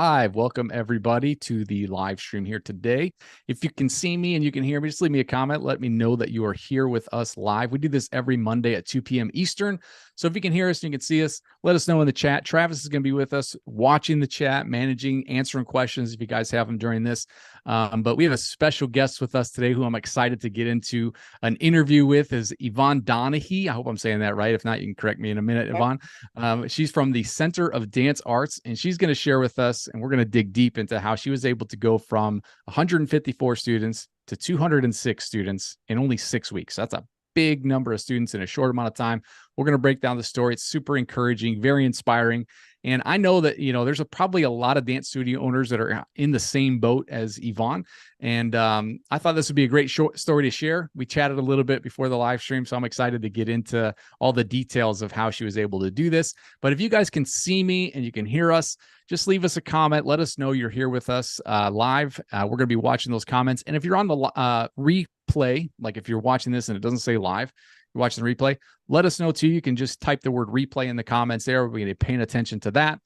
Hi, welcome everybody to the live stream here today. If you can see me and you can hear me, just leave me a comment. Let me know that you are here with us live. We do this every Monday at 2 p.m. Eastern. So if you can hear us and you can see us, let us know in the chat. Travis is going to be with us watching the chat, managing, answering questions if you guys have them during this. But we have a special guest with us today who I'm excited to get into an interview with is Yvonne Donaghy. I hope I'm saying that right. If not, you can correct me in a minute, Yvonne. She's from the Center of Dance Arts, and she's going to share with us, and we're going to dig deep into how she was able to go from 154 students to 206 students in only 6 weeks. That's a big number of students in a short amount of time. We're going to break down the story. It's super encouraging, very inspiring. And I know that, there's probably a lot of dance studio owners that are in the same boat as Yvonne. And I thought this would be a great short story to share. We chatted a little bit before the live stream, so I'm excited to get into all the details of how she was able to do this. But if you guys can see me and you can hear us, just leave us a comment. Let us know you're here with us live. We're going to be watching those comments. And if you're on the replay, like if you're watching this and it doesn't say live, you're watching the replay, let us know too. You can just type the word replay in the comments there. We're going to be paying attention to that.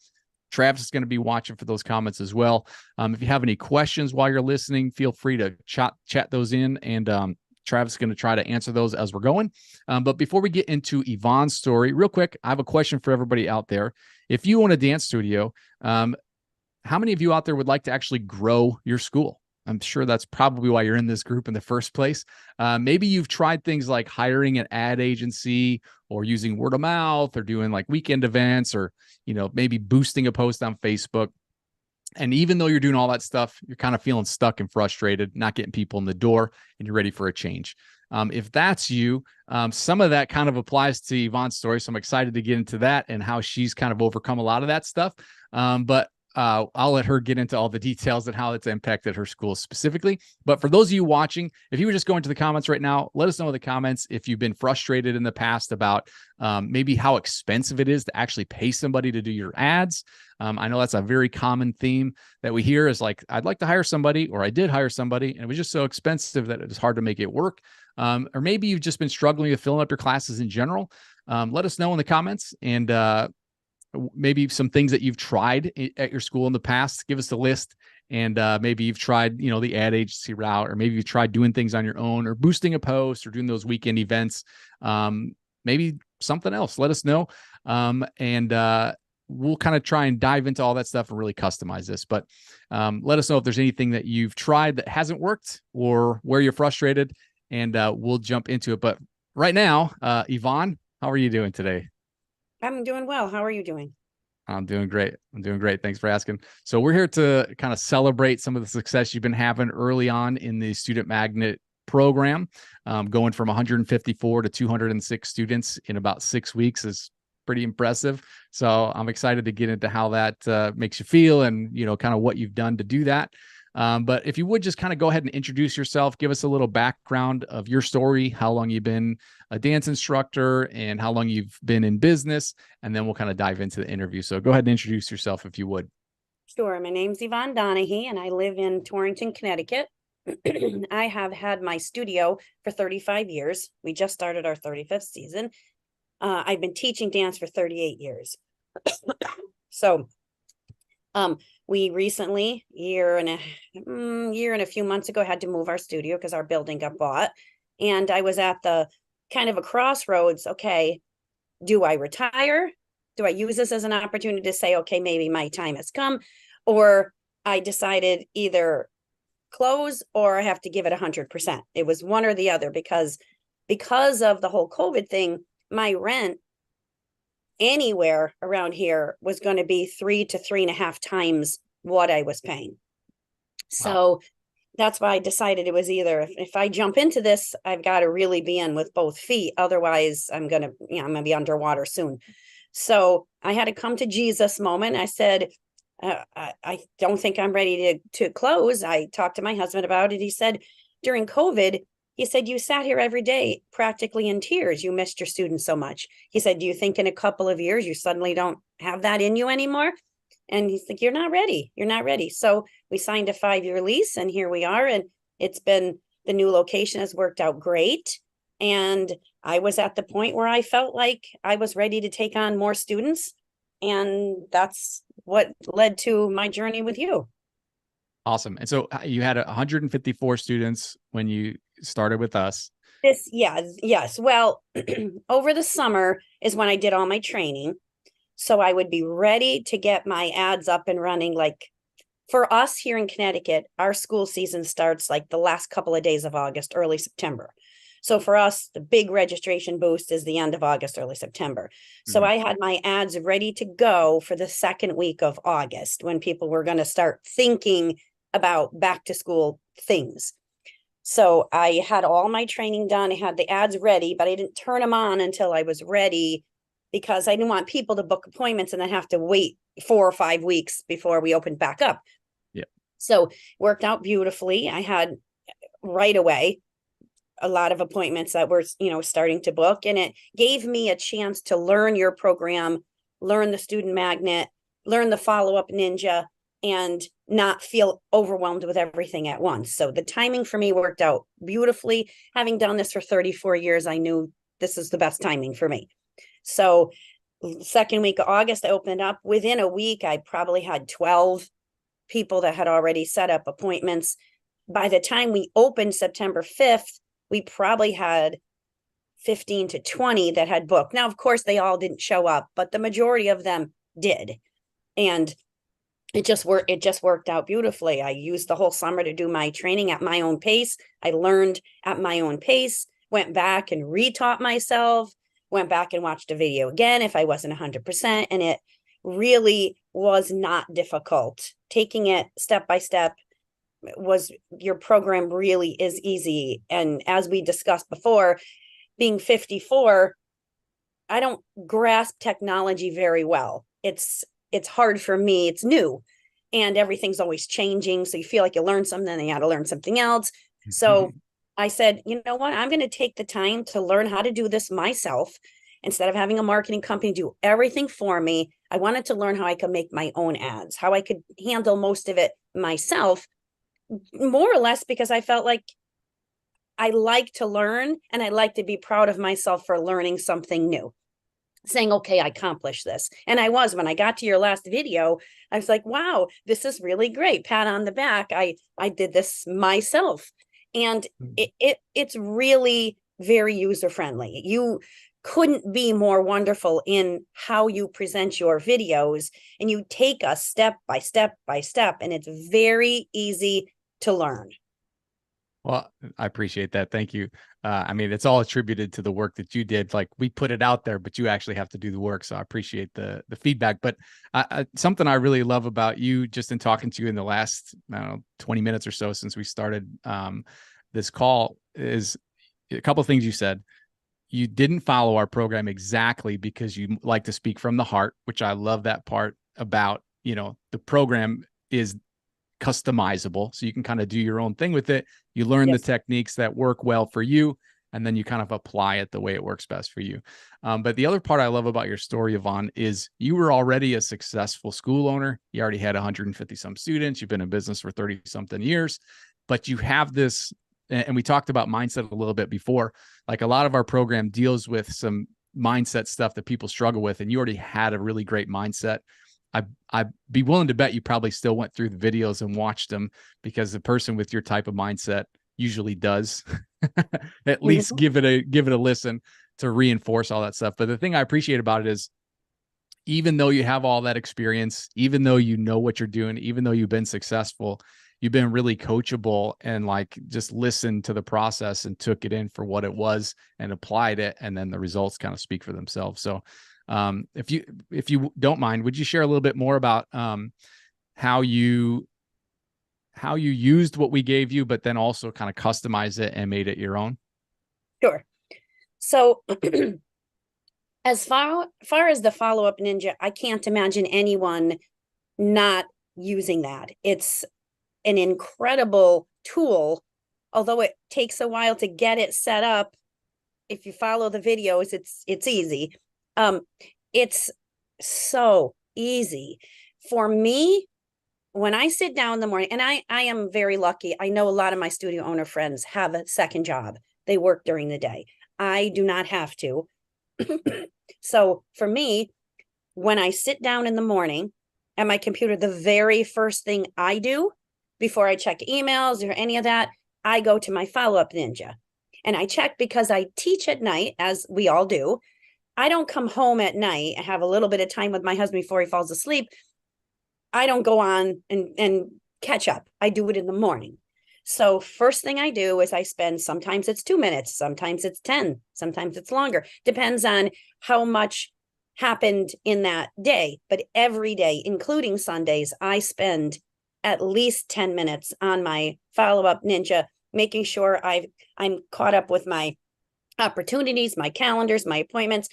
Travis is going to be watching for those comments as well. If you have any questions while you're listening, feel free to chat those in, and Travis is going to try to answer those as we're going. But before we get into Yvonne's story, real quick, I have a question for everybody out there. If you own a dance studio, how many of you out there would like to actually grow your school? I'm sure that's probably why you're in this group in the first place. Maybe you've tried things like hiring an ad agency or using word of mouth or doing like weekend events or, maybe boosting a post on Facebook. And even though you're doing all that stuff, you're kind of feeling stuck and frustrated, not getting people in the door, and you're ready for a change. If that's you, some of that kind of applies to Yvonne's story. So I'm excited to get into that and how she's kind of overcome a lot of that stuff. But I'll let her get into all the details and how it's impacted her school specifically. But for those of you watching, if you would just go into the comments right now, let us know in the comments if you've been frustrated in the past about maybe how expensive it is to actually pay somebody to do your ads. I know that's a very common theme that we hear is like, I'd like to hire somebody, or I did hire somebody, and it was just so expensive that it was hard to make it work. Or maybe you've just been struggling with filling up your classes in general. Let us know in the comments, and maybe some things that you've tried at your school in the past. Give us a list. And maybe you've tried, the ad agency route, or maybe you've tried doing things on your own or boosting a post or doing those weekend events. Maybe something else. Let us know. And we'll kind of try and dive into all that stuff and really customize this. But let us know if there's anything that you've tried that hasn't worked or where you're frustrated, and we'll jump into it. But right now, Yvonne, how are you doing today? I'm doing well. How are you doing? I'm doing great. Thanks for asking. So we're here to kind of celebrate some of the success you've been having early on in the Student Magnet program. Going from 154 to 206 students in about 6 weeks is pretty impressive. So I'm excited to get into how that makes you feel and, kind of what you've done to do that. But if you would just kind of go ahead and introduce yourself, give us a little background of your story, how long you've been a dance instructor and how long you've been in business, and then we'll kind of dive into the interview. So go ahead and introduce yourself if you would. Sure. My name's Yvonne Donaghy, and I live in Torrington, Connecticut. I have had my studio for 35 years. We just started our 35th season. I've been teaching dance for 38 years. So we recently, year and a few months ago, had to move our studio because our building got bought. And I was at the kind of a crossroads. Okay, do I retire? Do I use this as an opportunity to say, okay, maybe my time has come? Or I decided either close or I have to give it 100%. It was one or the other because of the whole COVID thing, my rent anywhere around here was going to be 3 to 3.5 times what I was paying. So that's why I decided it was either if I jump into this, I've got to really be in with both feet. Otherwise, I'm going to be underwater soon. So I had to come to Jesus moment. I said, I don't think I'm ready to close. I talked to my husband about it. He said, during COVID, he said, you sat here every day practically in tears. You missed your students so much. He said, do you think in a couple of years you suddenly don't have that in you anymore? And he's like, you're not ready. You're not ready. So we signed a 5-year lease, and here we are. And the new location has worked out great. And I was at the point where I felt like I was ready to take on more students. And that's what led to my journey with you. Awesome. And so you had 154 students when you started with us. Yes. Well, over the summer is when I did all my training. So I would be ready to get my ads up and running. Like for us here in Connecticut, our school season starts like the last couple of days of August, early September. So for us, the big registration boost is the end of August, early September. So I had my ads ready to go for the second week of August when people were going to start thinking about back to school things. So I had all my training done. I had the ads ready, but I didn't turn them on until I was ready because I didn't want people to book appointments and then have to wait 4 or 5 weeks before we opened back up. Yeah. So worked out beautifully. I had right away a lot of appointments that were, starting to book, and it gave me a chance to learn your program, learn the student magnet, learn the follow-up ninja, and not feel overwhelmed with everything at once. So the timing for me worked out beautifully. Having done this for 34 years, I knew this is the best timing for me. So second week of August, I opened up. Within a week, I probably had 12 people that had already set up appointments. By the time we opened September 5th, we probably had 15 to 20 that had booked. Now, of course, they all didn't show up, but the majority of them did. And it just worked out beautifully. I used the whole summer to do my training at my own pace. I learned at my own pace, went back and retaught myself, went back and watched a video again if I wasn't 100%. And it really was not difficult. Taking it step by step, your program really is easy. And as we discussed before, being 54, I don't grasp technology very well. It's hard for me. It's new and everything's always changing. So you feel like you learn something and you got to learn something else. So I said, you know what? I'm going to take the time to learn how to do this myself. Instead of having a marketing company do everything for me, I wanted to learn how I could make my own ads, how I could handle most of it myself, more or less because I felt like I like to learn and I like to be proud of myself for learning something new, saying, okay, I accomplished this. And I was, when I got to your last video, I was like, wow, this is really great. Pat on the back. I did this myself. And it's really very user friendly. You couldn't be more wonderful in how you present your videos, and you take us step by step by step, and it's very easy to learn. Well, I appreciate that. Thank you. I mean, it's all attributed to the work that you did. Like we put it out there, but you actually have to do the work. So I appreciate the feedback. But something I really love about you, just in talking to you in the last, I don't know, 20 minutes or so since we started this call, is a couple of things you said. You didn't follow our program exactly because you like to speak from the heart, which I love that part about, the program is customizable. So you can kind of do your own thing with it. You learn the techniques that work well for you, and then you kind of apply it the way it works best for you. But the other part I love about your story, Yvonne, is you were already a successful school owner. You already had 150 some students. You've been in business for 30 something years, but you have this, and we talked about mindset a little bit before, like a lot of our program deals with some mindset stuff that people struggle with. And you already had a really great mindset. I'd be willing to bet you probably still went through the videos and watched them, because the person with your type of mindset usually does at least give it a listen to reinforce all that stuff. But the thing I appreciate about it is, even though you have all that experience, even though you know what you're doing, even though you've been successful, you've been really coachable and like just listened to the process and took it in for what it was and applied it. And then the results kind of speak for themselves. So if you don't mind, would you share a little bit more about how you used what we gave you, but then also kind of customized it and made it your own? Sure. So as far as the follow-up ninja, I can't imagine anyone not using that. It's an incredible tool, although it takes a while to get it set up. If you follow the videos, it's easy. It's so easy for me when I sit down in the morning, and I am very lucky. I know a lot of my studio owner friends have a second job. They work during the day. I do not have to. So for me, when I sit down in the morning at my computer, the very first thing I do before I check emails or any of that, I go to my follow-up ninja. And I check because I teach at night, as we all do. I don't come home at night. I have a little bit of time with my husband before he falls asleep. I don't go on and catch up. I do it in the morning. So first thing I do is I spend, sometimes it's 2 minutes, sometimes it's 10, sometimes it's longer. Depends on how much happened in that day. But every day, including Sundays, I spend at least 10 minutes on my follow-up ninja, making sure I'm caught up with my opportunities, my calendars, my appointments.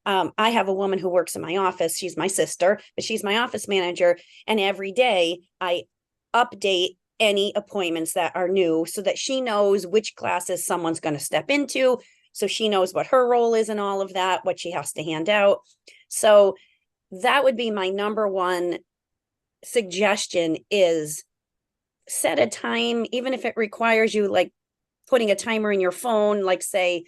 I have a woman who works in my office. She's my sister, but she's my office manager. And every day I update any appointments that are new so that she knows which classes someone's going to step into. So she knows what her role is in all of that, what she has to hand out. So that would be my number one suggestion, is set a time, even if it requires you like putting a timer in your phone, like say,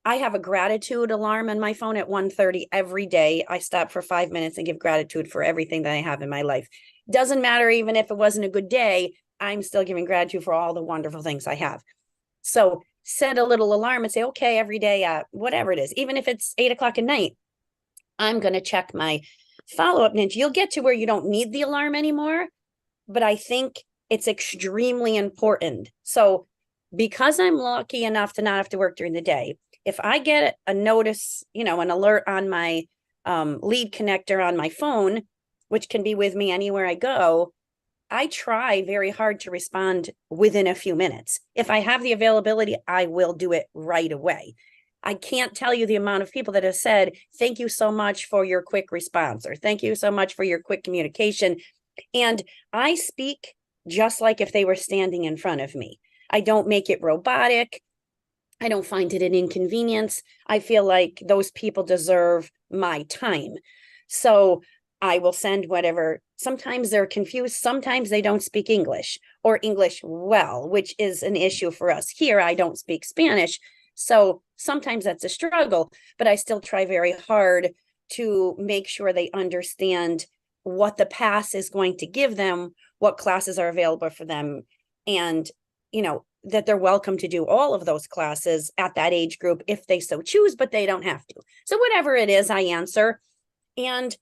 I have a gratitude alarm on my phone at 1:30 every day. I stop for 5 minutes and give gratitude for everything that I have in my life. Doesn't matter, even if it wasn't a good day, I'm still giving gratitude for all the wonderful things I have. So set a little alarm and say, okay, every day, whatever it is, even if it's 8 o'clock at night, I'm going to check my follow-up ninja. You'll get to where you don't need the alarm anymore, but I think it's extremely important. So because I'm lucky enough to not have to work during the day, if I get a notice, an alert on my lead connector on my phone, which can be with me anywhere I go, I try very hard to respond within a few minutes. If I have the availability, I will do it right away. I can't tell you the amount of people that have said, thank you so much for your quick response, or thank you so much for your quick communication. And I speak just like if they were standing in front of me. I don't make it robotic. I don't find it an inconvenience. I feel like those people deserve my time. So I will send whatever. Sometimes they're confused. Sometimes they don't speak English or English well, which is an issue for us here. I don't speak Spanish. So sometimes that's a struggle, but I still try very hard to make sure they understand what the pass is going to give them, what classes are available for them, and, that they're welcome to do all of those classes at that age group if they so choose, but they don't have to. So whatever it is, I answer. And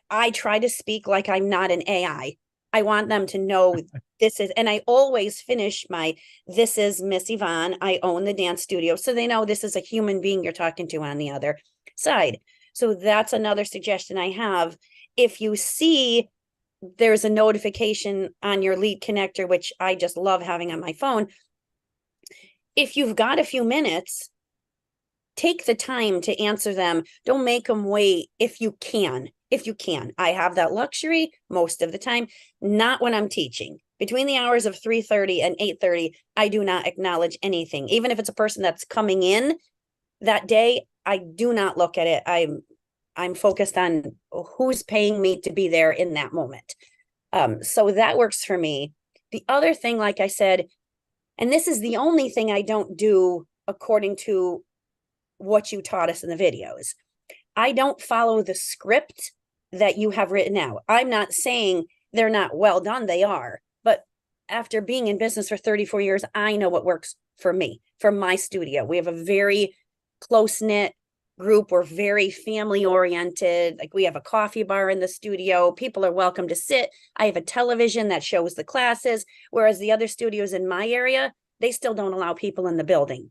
I try to speak like I'm not an AI. I want them to know this is, and I always finish this is Miss Yvonne. I own the dance studio. So they know this is a human being you're talking to on the other side. So that's another suggestion I have. If you see there's a notification on your lead connector, which I just love having on my phone, if you've got a few minutes, take the time to answer them. Don't make them wait if you can. I have that luxury most of the time, not when I'm teaching. Between the hours of 3:30 and 8:30, I do not acknowledge anything. Even if it's a person that's coming in that day, I do not look at it. I'm focused on who's paying me to be there in that moment. So that works for me. The other thing, like I said, and this is the only thing I don't do according to what you taught us in the videos, I don't follow the script that you have written out. I'm not saying they're not well done. They are. But after being in business for 34 years, I know what works for me, for my studio. We have a very close-knit group. We're very family oriented. Like, we have a coffee bar in the studio. People are welcome to sit. I have a television that shows the classes, whereas the other studios in my area, they still don't allow people in the building.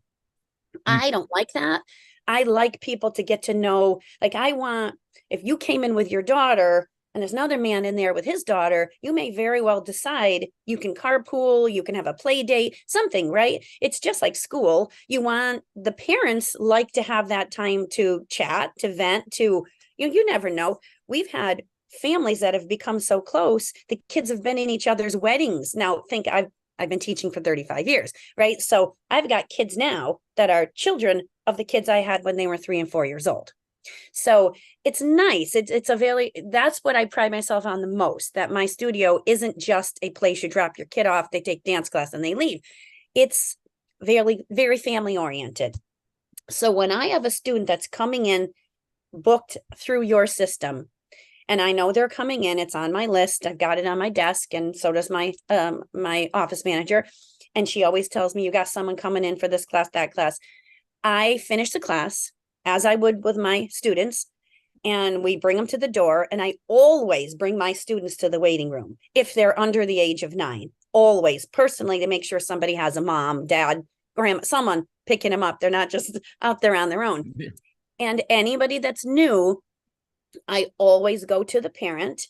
I don't like that. I like people to get to know, like, if you came in with your daughter and there's another man in there with his daughter, you may very well decide you can carpool, you can have a play date, something, right? It's just like school. You want the parents like to have that time to chat, to vent, you never know. We've had families that have become so close, the kids have been in each other's weddings. Now, I've been teaching for 35 years, right? So I've got kids now that are children of the kids I had when they were 3 and 4 years old. So it's nice. That's what I pride myself on the most, that my studio isn't just a place you drop your kid off, they take dance class and they leave. It's very, very family oriented. So when I have a student that's coming in booked through your system, and I know they're coming in. It's on my list. I've got it on my desk, and so does my office manager. And she always tells me, you got someone coming in for this class, that class. I finish the class as I would with my students, and we bring them to the door. And I always bring my students to the waiting room if they're under the age of 9, always personally, to make sure somebody has a mom, dad, grandma, someone picking them up. They're not just out there on their own. Yeah. And anybody that's new, I always go to the parent,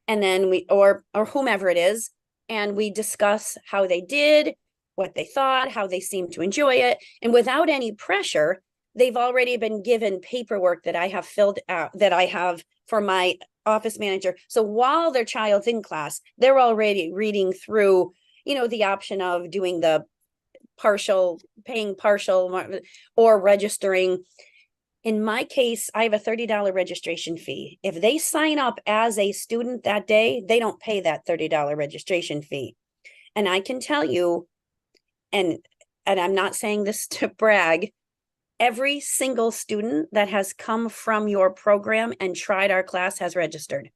and then or whomever it is, and we discuss how they did, what they thought, how they seemed to enjoy it. And without any pressure, they've already been given paperwork that I have filled out, that I have for my office manager. So while their child's in class, they're already reading through, the option of doing the paying partial or registering. In my case, I have a $30 registration fee. If they sign up as a student that day, they don't pay that $30 registration fee. And I can tell you, and I'm not saying this to brag, every single student that has come from your program and tried our class has registered.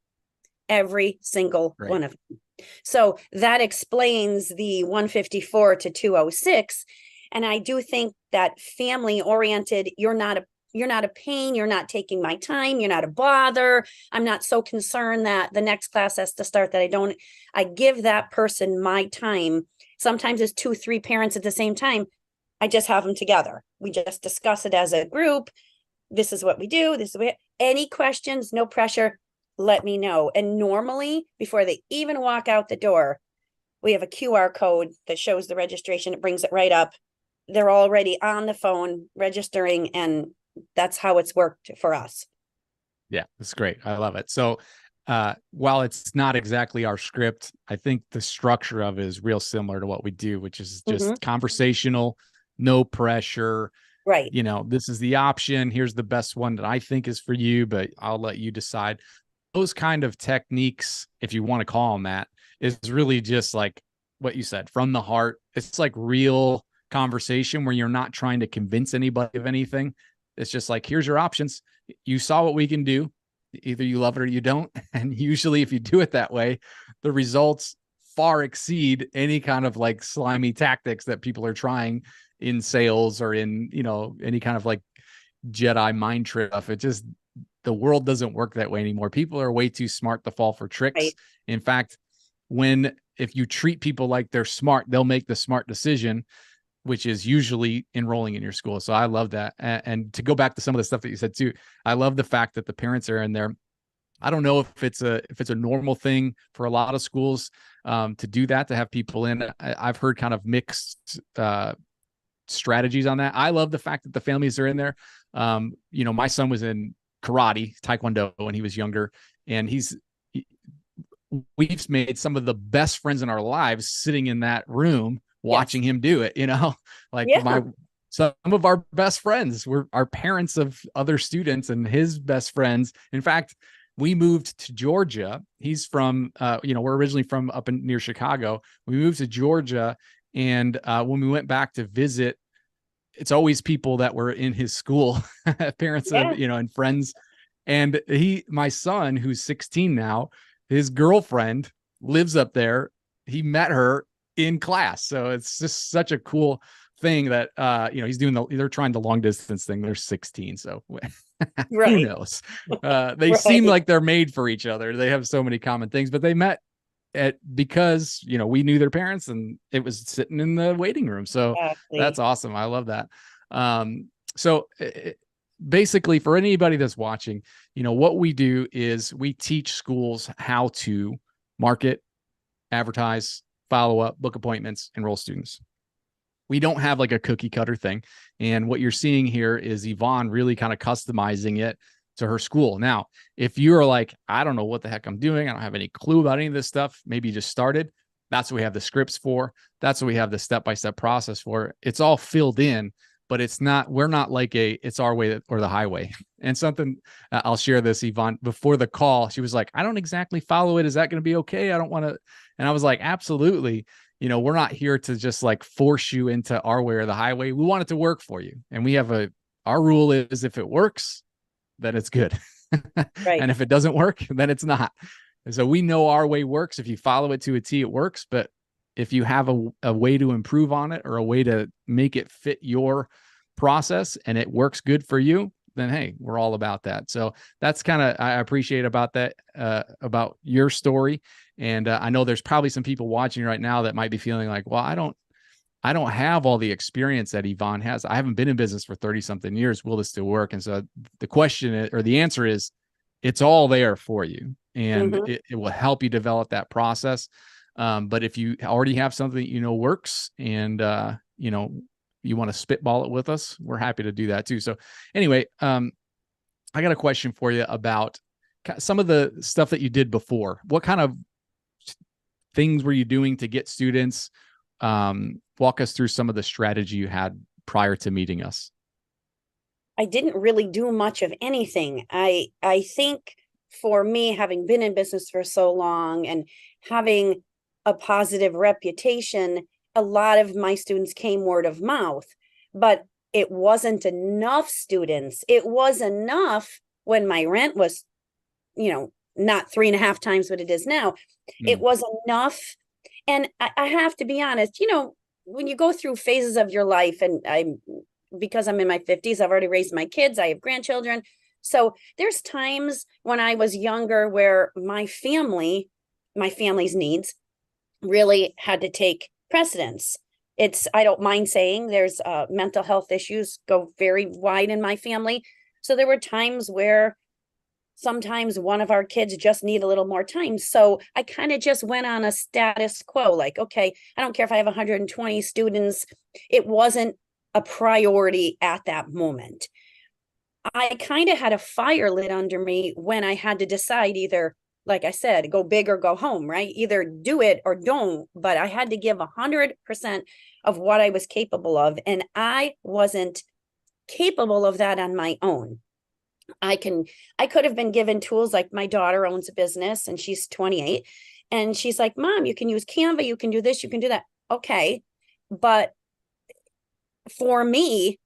Every single one of them. So that explains the 154 to 206. And I do think that family oriented, you're not a pain. You're not taking my time. You're not a bother. I'm not so concerned that the next class has to start that I give that person my time. Sometimes it's 2, 3 parents at the same time. I just have them together. We just discuss it as a group. This is what we do. Any questions, no pressure, let me know. And normally, before they even walk out the door, we have a QR code that shows the registration. It brings it right up. They're already on the phone registering, and that's how it's worked for us. Yeah, that's great. I love it. So while it's not exactly our script, I think the structure of it is real similar to what we do, which is just conversational, no pressure. Right. This is the option. Here's the best one that I think is for you, but I'll let you decide. Those kind of techniques, if you want to call them that, is really just like what you said, from the heart. It's like real conversation where you're not trying to convince anybody of anything. It's just like, here's your options. You saw what we can do. Either you love it or you don't. And usually if you do it that way, the results far exceed any kind of like slimy tactics that people are trying in sales or in, any kind of like Jedi mind trick stuff. The world doesn't work that way anymore. People are way too smart to fall for tricks. Right. In fact, if you treat people like they're smart, they'll make the smart decision, which is usually enrolling in your school. So I love that. And to go back to some of the stuff that you said too, I love the fact that the parents are in there. I don't know if it's a normal thing for a lot of schools to do that, to have people in. I've heard kind of mixed strategies on that. I love the fact that the families are in there. My son was in karate, taekwondo, when he was younger, and we've made some of the best friends in our lives sitting in that room watching him do it, some of our best friends were our parents of other students and his best friends. In fact, we moved to Georgia. He's from, we're originally from up near Chicago. We moved to Georgia. And when we went back to visit, it's always people that were in his school, parents, and friends. And my son, who's 16 now, his girlfriend lives up there. He met her in class. So it's just such a cool thing that, he's doing they're trying the long distance thing. They're 16. So who knows? They seem like they're made for each other. They have so many common things, but they met because, we knew their parents and it was sitting in the waiting room. So that's awesome. I love that. Basically, for anybody that's watching, what we do is we teach schools how to market, advertise, follow up, book appointments, enroll students. We don't have like a cookie cutter thing. And what you're seeing here is Yvonne really kind of customizing it to her school. Now, if you're like, I don't know what the heck I'm doing, I don't have any clue about any of this stuff, maybe you just started. That's what we have the scripts for. That's what we have the step-by-step process for. It's all filled in, but we're not like it's our way or the highway. And something I'll share this, Yvonne, before the call, she was like, I don't exactly follow it. Is that going to be okay? I don't want to. And I was like, absolutely. We're not here to just like force you into our way or the highway. We want it to work for you. And we have our rule is if it works, then it's good. Right. And if it doesn't work, then it's not. And so we know our way works. If you follow it to a T, it works. But if you have a way to improve on it or a way to make it fit your process and it works good for you, then hey, we're all about that. So that's kind of, I appreciate about that, about your story. And I know there's probably some people watching right now that might be feeling like, well, I don't have all the experience that Yvonne has. I haven't been in business for 30 something years. Will this still work? And so the question is, or the answer is, it's all there for you, and Mm-hmm. it will help you develop that process. But if you already have something that you know works, and you want to spitball it with us, we're happy to do that too. So anyway, I got a question for you about some of the stuff that you did before. What kind of things were you doing to get students? Walk us through some of the strategy you had prior to meeting us. I didn't really do much of anything. I think for me, having been in business for so long and having a positive reputation, a lot of my students came word of mouth, but it wasn't enough students. It was enough when my rent was, not 3.5 times what it is now. It Mm. was enough. And I have to be honest, when you go through phases of your life, and because I'm in my 50s, I've already raised my kids, I have grandchildren. So there's times when I was younger where my family's needs really had to take precedence. I don't mind saying there's mental health issues go very wide in my family. So there were times where sometimes one of our kids just need a little more time. So I kind of just went on a status quo, like, okay, I don't care if I have 120 students. It wasn't a priority at that moment. I kind of had a fire lit under me when I had to decide either, like I said, go big or go home, right? Either do it or don't. But I had to give 100% of what I was capable of. And I wasn't capable of that on my own. I could have been given tools, like my daughter owns a business and she's 28, and she's like, Mom, you can use Canva, you can do this, you can do that. Okay. But for me,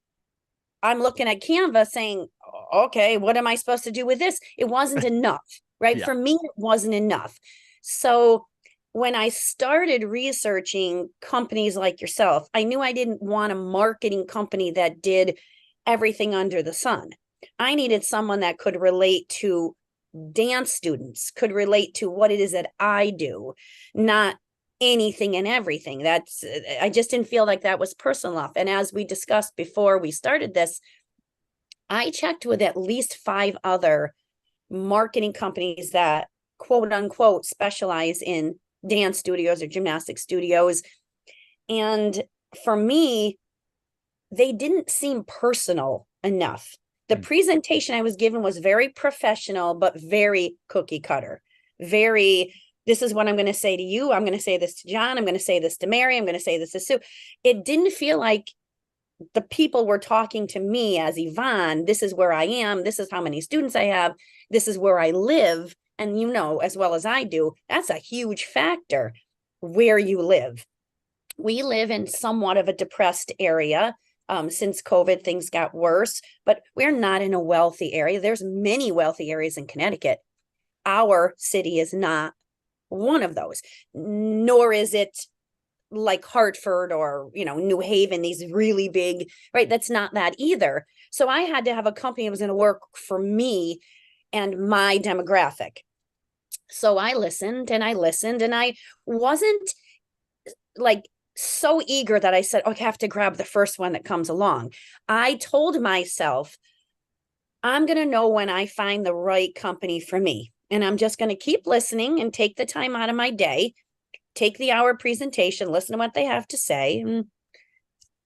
I'm looking at Canva saying, okay, what am I supposed to do with this? It wasn't enough, right? Yeah. For me, it wasn't enough. So when I started researching companies like yourself, I knew I didn't want a marketing company that did everything under the sun. I needed someone that could relate to dance students, could relate to what it is that I do, not anything and everything. I just didn't feel like that was personal enough. And as we discussed before we started this, I checked with at least 5 other marketing companies that quote unquote specialize in dance studios or gymnastic studios. And for me, they didn't seem personal enough. The Mm. presentation I was given was very professional, but very cookie cutter. Very, this is what I'm going to say to you. I'm going to say this to John. I'm going to say this to Mary. I'm going to say this to Sue. It didn't feel like the people were talking to me as Yvonne. This is where I am. This is how many students I have. This is where I live. And as well as I do, that's a huge factor where you live. We live in somewhat of a depressed area. Since COVID, things got worse, but we're not in a wealthy area. There's many wealthy areas in Connecticut. Our city is not one of those, nor is it like Hartford or, New Haven, these really big, right? That's not that either. So I had to have a company that was going to work for me and my demographic. So I listened and I listened, and I wasn't like so eager that I said, okay, I have to grab the first one that comes along. I told myself, I'm going to know when I find the right company for me. And I'm just going to keep listening and take the time out of my day, take the hour presentation, listen to what they have to say. And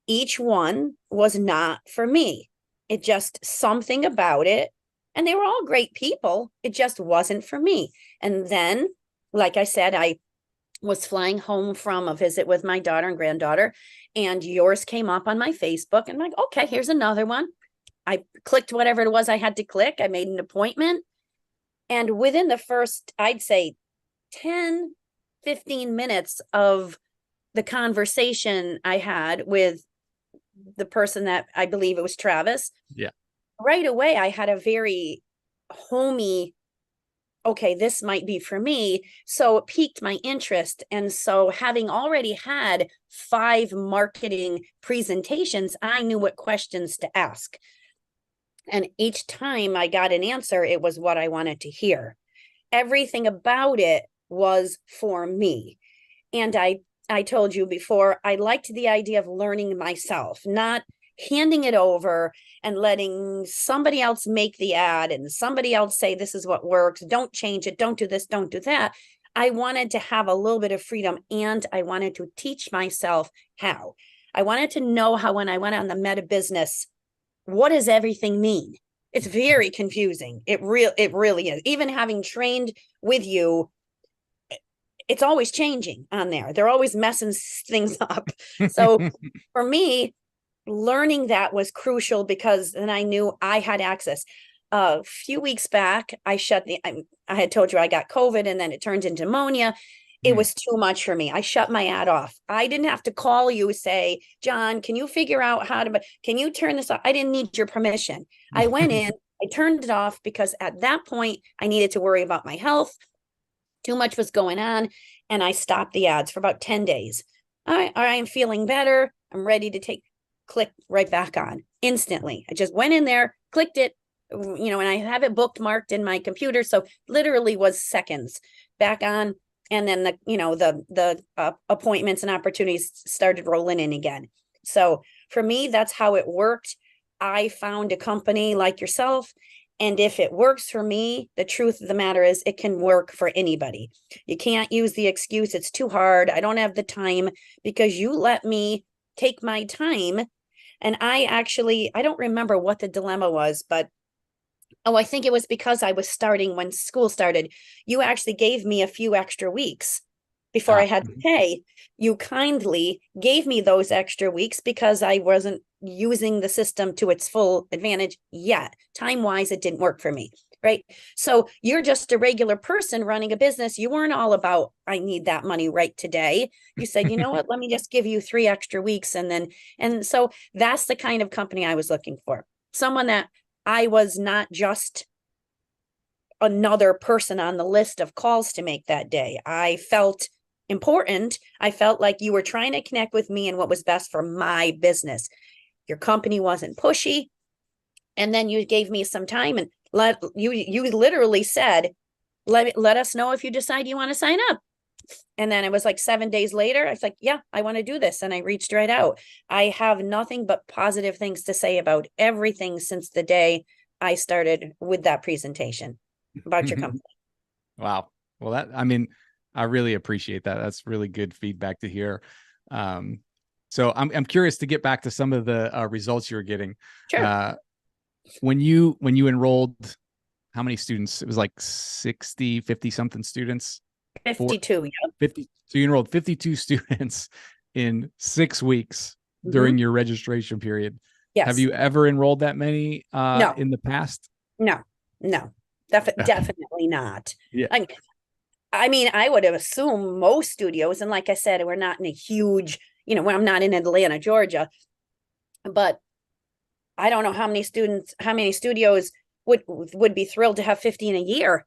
each one was not for me. It just something about it. And they were all great people. It just wasn't for me. And then, like I said, I was flying home from a visit with my daughter and granddaughter, and yours came up on my Facebook, and I'm like, okay, here's another one. I clicked whatever it was I had to click. I made an appointment. And within the first, I'd say 10, 15 minutes of the conversation I had with the person that I believe it was Travis, Yeah. right away, I had a very homey, okay, this might be for me. So it piqued my interest. And so having already had 5 marketing presentations, I knew what questions to ask. And each time I got an answer, it was what I wanted to hear. Everything about it was for me. And I told you before, I liked the idea of learning myself, not handing it over and letting somebody else make the ad and somebody else say, this is what works. Don't change it. Don't do this. Don't do that. I wanted to have a little bit of freedom, and I wanted to teach myself how. I wanted to know how, when I went on the meta business, what does everything mean? It's very confusing. It really is. Even having trained with you, it's always changing on there. They're always messing things up. So for me, learning that was crucial, because then I knew I had access. A few weeks back, I had told you I got COVID, and then it turned into pneumonia. It was too much for me. I shut my ad off. I didn't have to call you, say, John, can you figure out can you turn this off? I didn't need your permission. I went in, I turned it off, because at that point I needed to worry about my health. Too much was going on, and I stopped the ads for about 10 days. I am feeling better. I'm ready to click right back on instantly. I just went in there, clicked it, and I have it bookmarked in my computer. So literally was seconds back on. And then the appointments and opportunities started rolling in again. So for me, that's how it worked. I found a company like yourself, and if it works for me, the truth of the matter is it can work for anybody. You can't use the excuse, it's too hard, I don't have the time, because you let me take my time. And I don't remember what the dilemma was, but I think it was because I was starting when school started. You actually gave me a few extra weeks before I had to pay. You kindly gave me those extra weeks because I wasn't using the system to its full advantage yet. Time-wise, it didn't work for me, right? So you're just a regular person running a business. You weren't all about, I need that money right today. You said, you know what, let me just give you 3 extra weeks. And so that's the kind of company I was looking for. Someone that I was not just another person on the list of calls to make that day. I felt important. I felt like you were trying to connect with me and what was best for my business. Your company wasn't pushy. And then you gave me some time, and you literally said, let us know if you decide you want to sign up. And then it was like 7 days later, I was like, yeah, I want to do this. And I reached right out. I have nothing but positive things to say about everything since the day I started with that presentation about your company. Wow. Well, I really appreciate that. That's really good feedback to hear. So I'm curious to get back to some of the results you were getting. Sure. When you enrolled, how many students? It was like 60, 50 something students. 52. Yeah. 50. So you enrolled 52 students in 6 weeks during your registration period. Yes. Have you ever enrolled that many No. in the past? No. Definitely not. Yeah. I mean, I would have assumed most studios, and like I said, we're not in a huge, I'm not in Atlanta, Georgia, but I don't know how many studios would be thrilled to have 50 in a year.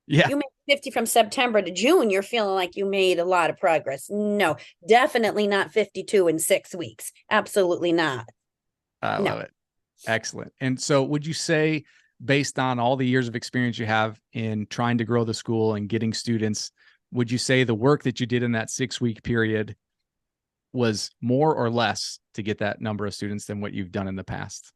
Yeah. You made 50 from September to June, you're feeling like you made a lot of progress. No, definitely not 52 in 6 weeks. Absolutely not. I love it. Excellent. And so would you say, based on all the years of experience you have in trying to grow the school and getting students, would you say the work that you did in that 6-week period was more or less to get that number of students than what you've done in the past?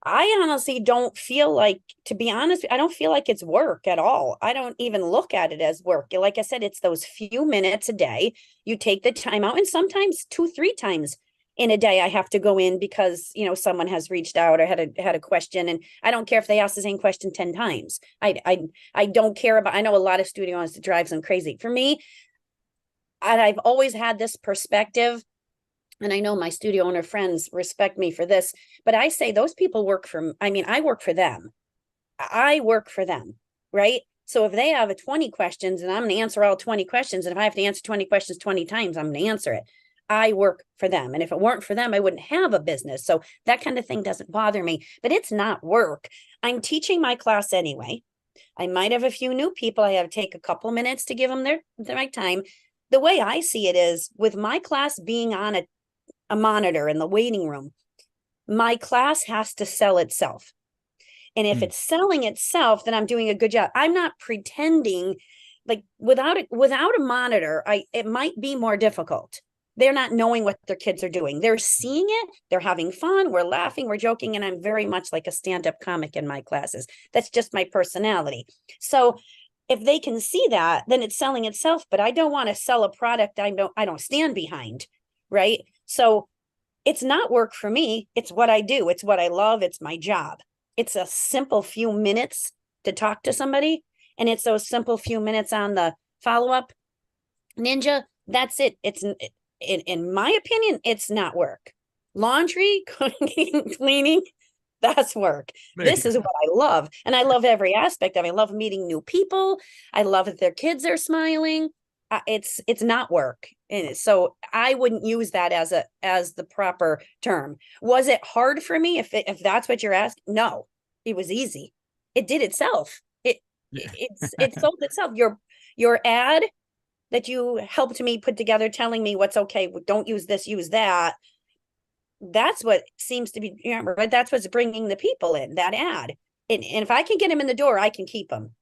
I honestly don't feel like, to be honest, I don't feel like it's work at all. I don't even look at it as work. Like I said, it's those few minutes a day. You take the time out, and sometimes 2-3 times in a day I have to go in because, someone has reached out or had a question, and I don't care if they ask the same question 10 times. I don't care about, I know a lot of studios, it drives them crazy. For me, I've always had this perspective, and I know my studio owner friends respect me for this, but I say those people I work for them. I work for them, right? So if they have 20 questions and I'm going to answer all 20 questions, and if I have to answer 20 questions 20 times, I'm going to answer it. I work for them. And if it weren't for them, I wouldn't have a business. So that kind of thing doesn't bother me, but it's not work. I'm teaching my class anyway. I might have a few new people. I have to take a couple minutes to give them the right time. The way I see it is with my class being on a monitor in the waiting room, my class has to sell itself. And if it's selling itself, then I'm doing a good job. I'm not pretending like without a monitor, it might be more difficult. They're not knowing what their kids are doing. They're seeing it, they're having fun, we're laughing, we're joking, and I'm very much like a stand-up comic in my classes. That's just my personality. So if they can see that, then it's selling itself, but I don't want to sell a product I don't stand behind, right? So it's not work for me. It's what I do. It's what I love. It's my job. It's a simple few minutes to talk to somebody. And it's those simple few minutes on the follow-up ninja. That's it. It's in my opinion, it's not work. Laundry, cleaning, that's work. This is what I love. And I love every aspect of it. I love meeting new people. I love that their kids are smiling. It's not work. And so I wouldn't use that as the proper term. Was it hard for me? If that's what you're asking, no, it was easy. It did itself. It sold itself. Your ad that you helped me put together telling me what's okay, don't use this, use that. That's what seems to be, right? That's what's bringing the people in, that ad. And if I can get them in the door, I can keep them.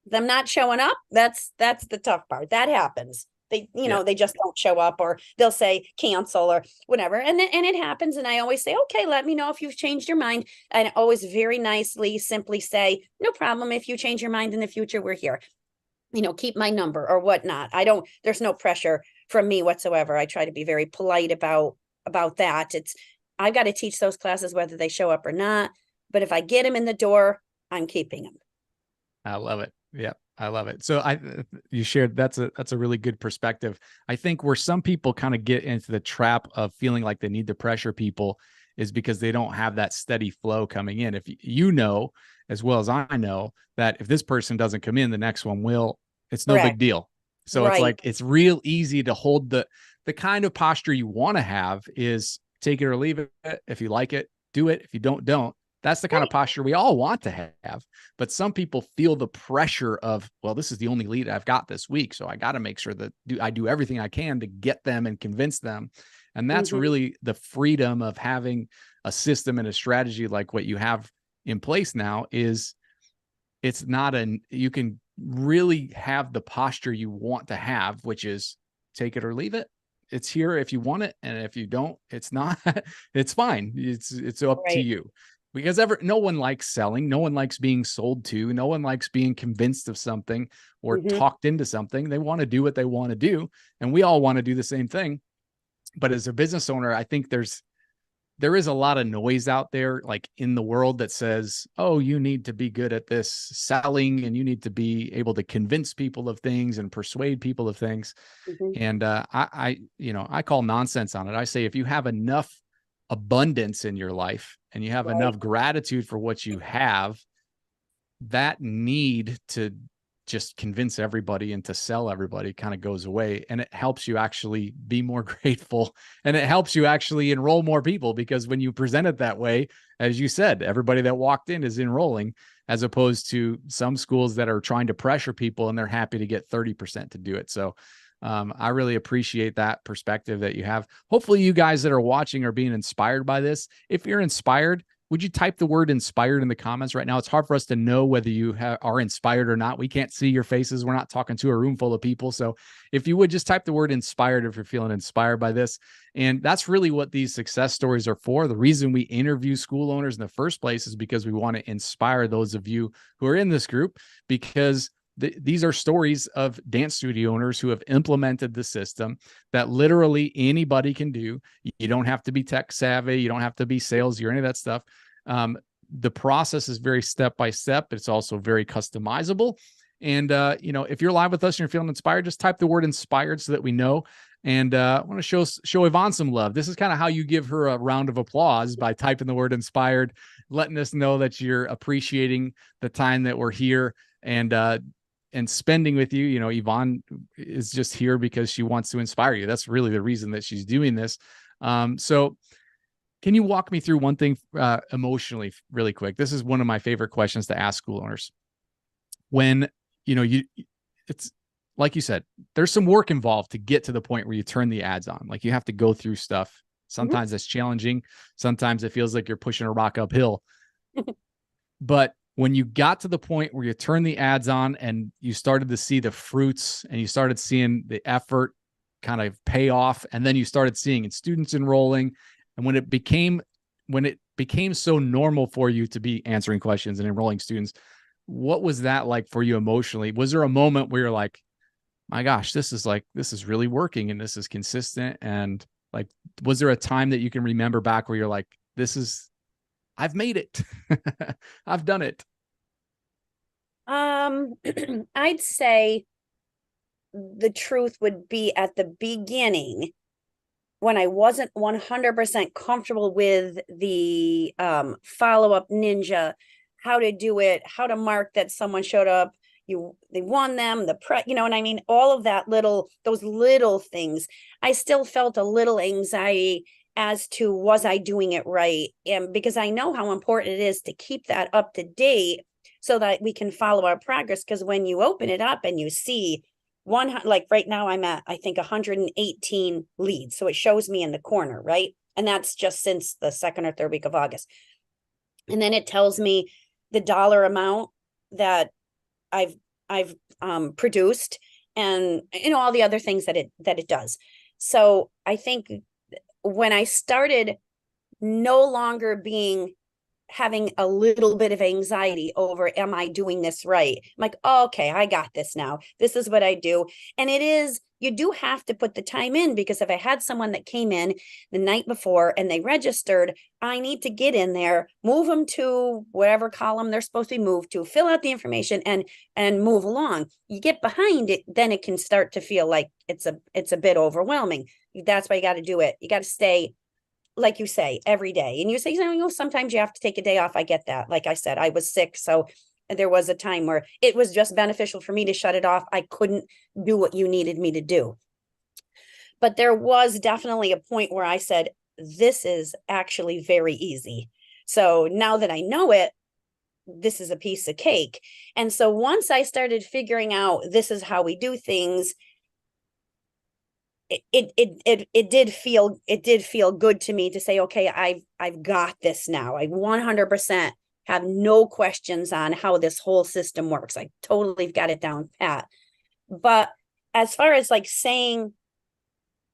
Them not showing up, that's the tough part. That happens. They, they just don't show up, or they'll say cancel or whatever. And it happens. And I always say, okay, let me know if you've changed your mind. And I always very nicely, simply say, no problem. If you change your mind in the future, we're here. Keep my number or whatnot. There's no pressure from me whatsoever. I try to be very polite about that. I've got to teach those classes whether they show up or not. But if I get them in the door, I'm keeping them. I love it. Yeah, I love it. So you shared, that's a really good perspective. I think where some people kind of get into the trap of feeling like they need to pressure people is because they don't have that steady flow coming in. If as well as I know, that if this person doesn't come in, the next one will. It's no big deal. So It's like, it's real easy to hold the kind of posture you want to have is take it or leave it. If you like it, do it. If you don't. That's the kind of posture we all want to have. But some people feel the pressure of, well, this is the only lead I've got this week, so I got to make sure that I do everything I can to get them and convince them. And that's really the freedom of having a system and a strategy like what you have in place now. Is it's not you can really have the posture you want to have, which is take it or leave it. It's here if you want it. And if you don't, it's not, it's fine. It's up to you. Because no one likes selling. No one likes being sold to. No one likes being convinced of something or talked into something. They want to do what they want to do. And we all want to do the same thing. But as a business owner, I think there is a lot of noise out there, like in the world, that says, oh, you need to be good at this selling and you need to be able to convince people of things and persuade people of things. And I call nonsense on it. I say, if you have enough abundance in your life and you have enough gratitude for what you have, that need to just convince everybody and to sell everybody kind of goes away. And it helps you actually be more grateful, and it helps you actually enroll more people, because when you present it that way, as you said, everybody that walked in is enrolling, as opposed to some schools that are trying to pressure people and they're happy to get 30% to do it. So I really appreciate that perspective that you have. Hopefully you guys that are watching are being inspired by this. If you're inspired, would you type the word inspired in the comments right now? It's hard for us to know whether you are inspired or not. We can't see your faces. We're not talking to a room full of people. So if you would just type the word inspired if you're feeling inspired by this. And that's really what these success stories are for. The reason we interview school owners in the first place is because we want to inspire those of you who are in this group, because these are stories of dance studio owners who have implemented the system that literally anybody can do. You don't have to be tech savvy. You don't have to be salesy or any of that stuff. The process is very step-by-step. It's also very customizable. And, if you're live with us and you're feeling inspired, just type the word inspired so that we know. And I want to show Yvonne some love. This is kind of how you give her a round of applause, by typing the word inspired, letting us know that you're appreciating the time that we're here. And and spending with you. You know, Yvonne is just here because she wants to inspire you. That's really the reason that she's doing this. So can you walk me through one thing emotionally really quick? This is one of my favorite questions to ask school owners. When, you know, it's like you said, there's some work involved to get to the point where you turn the ads on. Like you have to go through stuff. Sometimes that's challenging. Sometimes it feels like you're pushing a rock uphill. But when you got to the point where you turned the ads on and you started to see the fruits and you started seeing the effort kind of pay off, and then you started seeing students enrolling, and when it became so normal for you to be answering questions and enrolling students, what was that like for you emotionally? Was there a moment where you're like, my gosh, this is really working and this is consistent? And like, was there a time that you can remember back where you're like, I've made it. I've done it. I'd say the truth would be at the beginning when I wasn't 100% comfortable with the follow-up ninja, how to do it, how to mark that someone showed up, they won them, you know what I mean? All of those little things. I still felt a little anxiety as to, was I doing it right? And because I know how important it is to keep that up to date so that we can follow our progress. Because when you open it up and you see like right now I'm at, I think 118 leads. So it shows me in the corner, right? And that's just since the 2nd or 3rd week of August. And then it tells me the dollar amount that I've produced, and you know all the other things that it does. So I think when I started no longer having a little bit of anxiety over, am I doing this right? I'm like, oh, okay, I got this now. This is what I do. And you do have to put the time in, because if I had someone that came in the night before and they registered, I need to get in there, move them to whatever column they're supposed to be moved to, fill out the information and move along. You get behind it, then it can start to feel like it's a bit overwhelming. That's why you got to do it. You got to stay, like you say, every day. And you say, you know, sometimes you have to take a day off. I get that. Like I said, I was sick. So there was a time where it was just beneficial for me to shut it off. I couldn't do what you needed me to do. But there was definitely a point where I said, this is actually very easy. So now that I know it, this is a piece of cake. And so once I started figuring out this is how we do things, it did feel good to me to say, okay, I've got this now. I 100% have no questions on how this whole system works. I totally got it down pat. But as far as like saying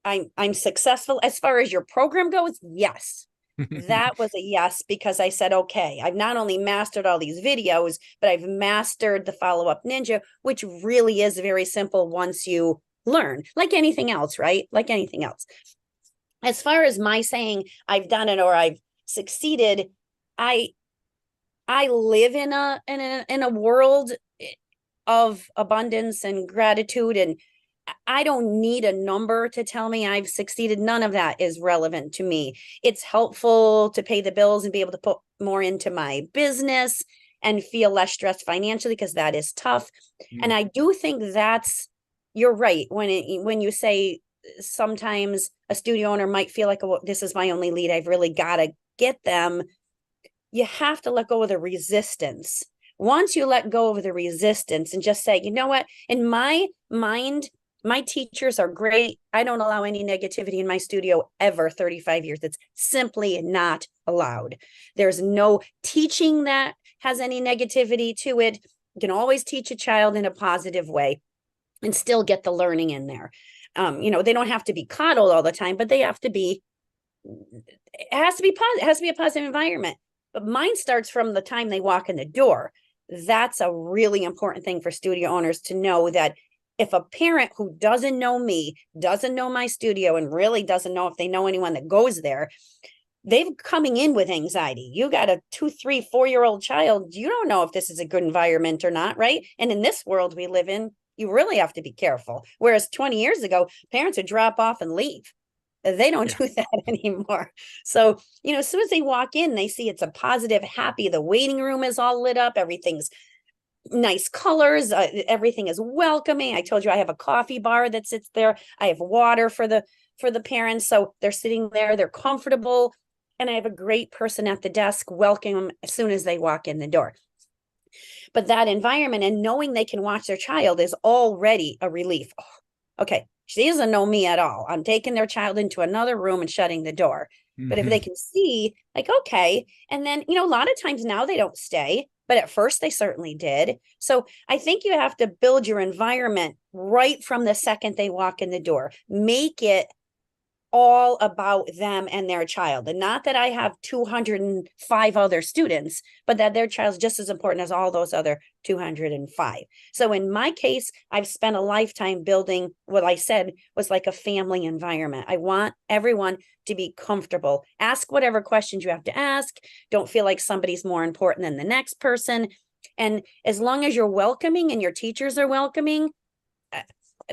I'm successful as far as your program goes, yes. That was a yes, because I said, okay, I've not only mastered all these videos, but I've mastered the follow-up ninja, which really is very simple once you learn, like anything else, right? Like anything else. As far as my saying I've done it or I've succeeded, I live in a world of abundance and gratitude, and I don't need a number to tell me I've succeeded. None of that is relevant to me. It's helpful to pay the bills and be able to put more into my business and feel less stressed financially, because that is tough. And I do think you're right when you say sometimes a studio owner might feel like, oh, this is my only lead, I've really got to get them. You have to let go of the resistance. Once you let go of the resistance and just say, you know what, in my mind, my teachers are great. I don't allow any negativity in my studio ever. 35 years. It's simply not allowed. There's no teaching that has any negativity to it. You can always teach a child in a positive way and still get the learning in there. You know, they don't have to be coddled all the time, but they have to be, it has to be positive. It has to be a positive environment. But mine starts from the time they walk in the door. That's a really important thing for studio owners to know, that if a parent who doesn't know me, doesn't know my studio, and really doesn't know if they know anyone that goes there, they're coming in with anxiety. You got a 2, 3, 4-year-old child. You don't know if this is a good environment or not, right? And in this world we live in, you really have to be careful. Whereas 20 years ago, parents would drop off and leave. They don't do that anymore. So, you know, as soon as they walk in, they see it's a positive, happy, the waiting room is all lit up. Everything's nice colors. Everything is welcoming. I told you I have a coffee bar that sits there. I have water for the parents. So they're sitting there, they're comfortable. And I have a great person at the desk welcoming them as soon as they walk in the door. But that environment and knowing they can watch their child is already a relief. Oh, okay, she doesn't know me at all. I'm taking their child into another room and shutting the door. But if they can see, like, okay, and then, a lot of times now they don't stay, but at first they certainly did. So I think you have to build your environment right from the second they walk in the door. Make it all about them and their child. And not that I have 205 other students, but that their child's just as important as all those other 205. So in my case, I've spent a lifetime building what I said was like a family environment. I want everyone to be comfortable. Ask whatever questions you have to ask. Don't feel like somebody's more important than the next person. And as long as you're welcoming and your teachers are welcoming,